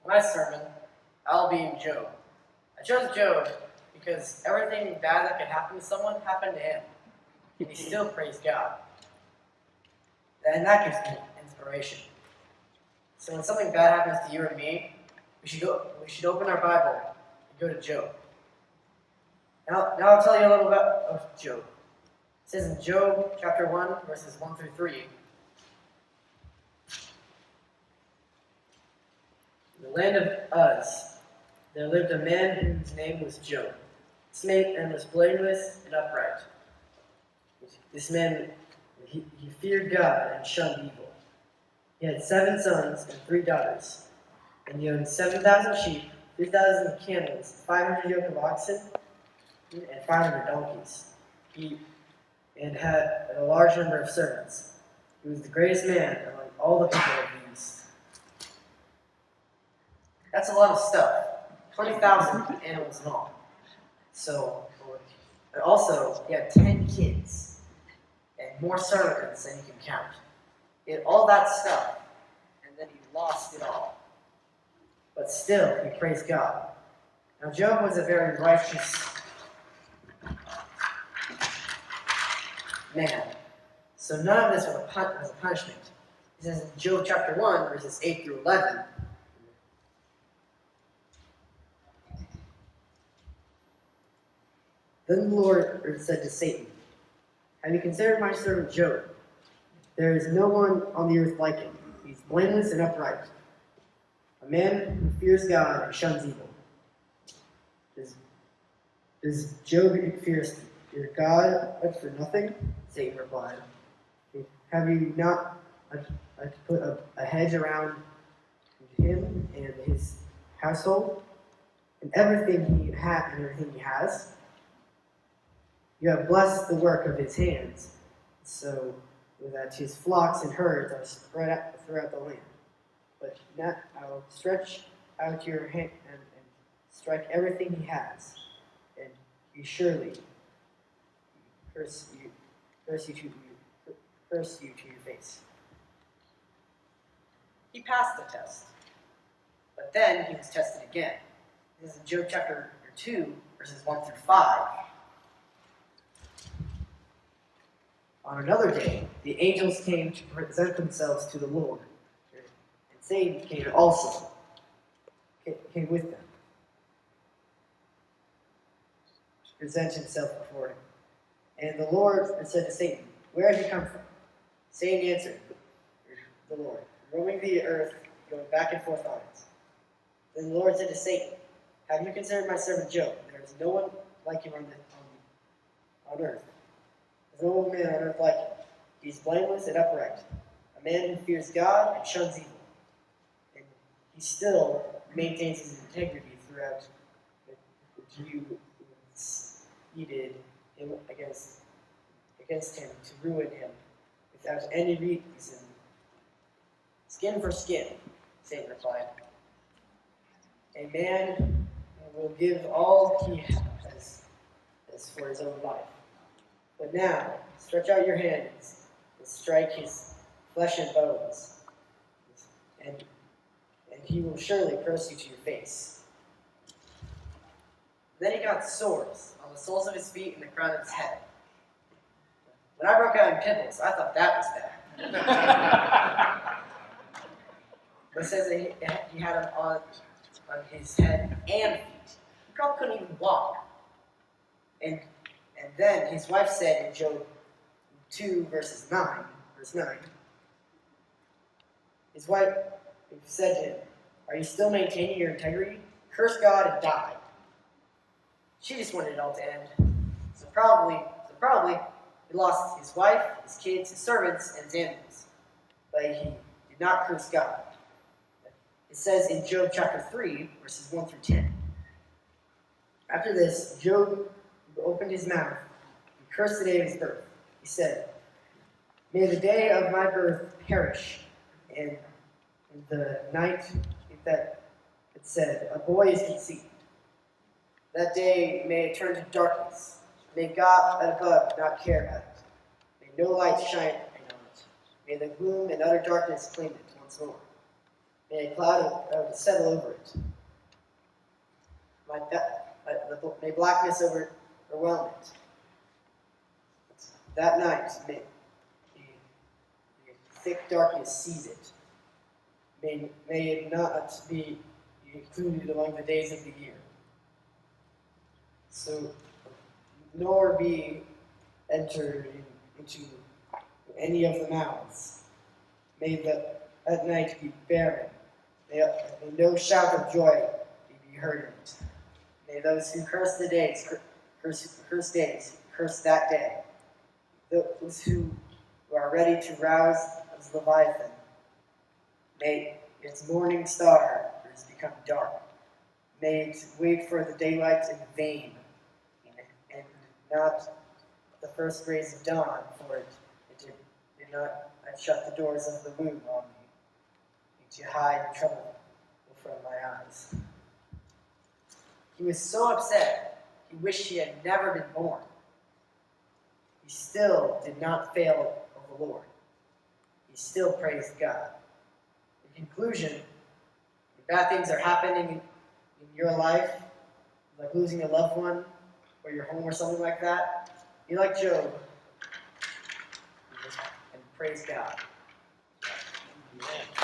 My sermon, I'll be in Job. I chose Job because everything bad that could happen to someone happened to him, and he still praised God. And that gives me inspiration. So when something bad happens to you or me, we should open our Bible and go to Job. Now I'll tell you a little bit of Job. It says in Job chapter 1, verses 1 through 3, in the land of Uz, there lived a man whose name was Job. This man was blameless and upright. This man, he feared God and shunned evil. He had 7 sons and 3 daughters, and he owned 7,000 sheep, 3,000 camels, 500 yoke of oxen, and 500 donkeys. He had a large number of servants. He was the greatest man among all the people of the East. That's a lot of stuff. 20,000 animals in all. So, and also, he had 10 kids and more servants than you can count. He had all that stuff, and then he lost it all. But still, he praised God. Now, Job was a very righteous man. So none of this was a punishment. It says in Job chapter 1, verses 8 through 11, Then the Lord said to Satan, Have you considered my servant Job? There is no one on the earth like him. He is blameless and upright, a man who fears God and shuns evil. Does Job fear your God for nothing? Satan replied. Have you not put a hedge around him and his household and everything he has? You have blessed the work of his hands, so that his flocks and herds are spread out throughout the land. But now I will stretch out your hand and strike everything he has, and he surely curse you to your face. He passed the test, but then he was tested again. This is in Job chapter 2, verses 1 through 5. On another day, the angels came to present themselves to the Lord, and Satan came with them, to present himself before him. And the Lord said to Satan, Where have you come from? Satan answered the Lord, roaming the earth, going back and forth on it. Then the Lord said to Satan, Have you considered my servant Job? There is no one like him on earth. There's no man on earth like him. He is blameless and upright, a man who fears God and shuns evil. And he still maintains his integrity throughout the view he did against him to ruin him without any reason. Skin for skin, Satan replied. A man will give all he has as for his own life. But now, stretch out your hands and strike his flesh and bones, and he will surely curse you to your face. Then he got sores on the soles of his feet and the crown of his head. When I broke out in pimples, I thought that was bad. But it says that he had them on his head and feet. He probably couldn't even walk. And then his wife said in Job 2, verse 9, his wife said to him, Are you still maintaining your integrity? Curse God and die. She just wanted it all to end. So probably he lost his wife, his kids, his servants, and his animals. But he did not curse God. It says in Job chapter 3, verses 1 through 10. After this, Job opened his mouth and cursed the day of his birth. He said, May the day of my birth perish, and the night that it said, A boy is conceived. That day may it turn to darkness. May God above not care about it. May no light shine on it. May the gloom and utter darkness claim it once more. May a cloud settle over it. May blackness overwhelm it. That night, may thick darkness seize it. May it not be included among the days of the year. So, nor be entered into any of the mouths. May that night be barren. May no shout of joy be heard in it. May those who curse the days, curse days, curse that day. Those who are ready to rouse as Leviathan. May its morning star become dark. May it wait for the daylight in vain, and not the first rays of dawn, for it did not shut the doors of the womb on me, to hide trouble from my eyes. He was so upset, he wished he had never been born. He still did not fail of the Lord. He still praised God. In conclusion, if bad things are happening in your life, like losing a loved one, or your home, or something like that, be like Job and praise God. Amen.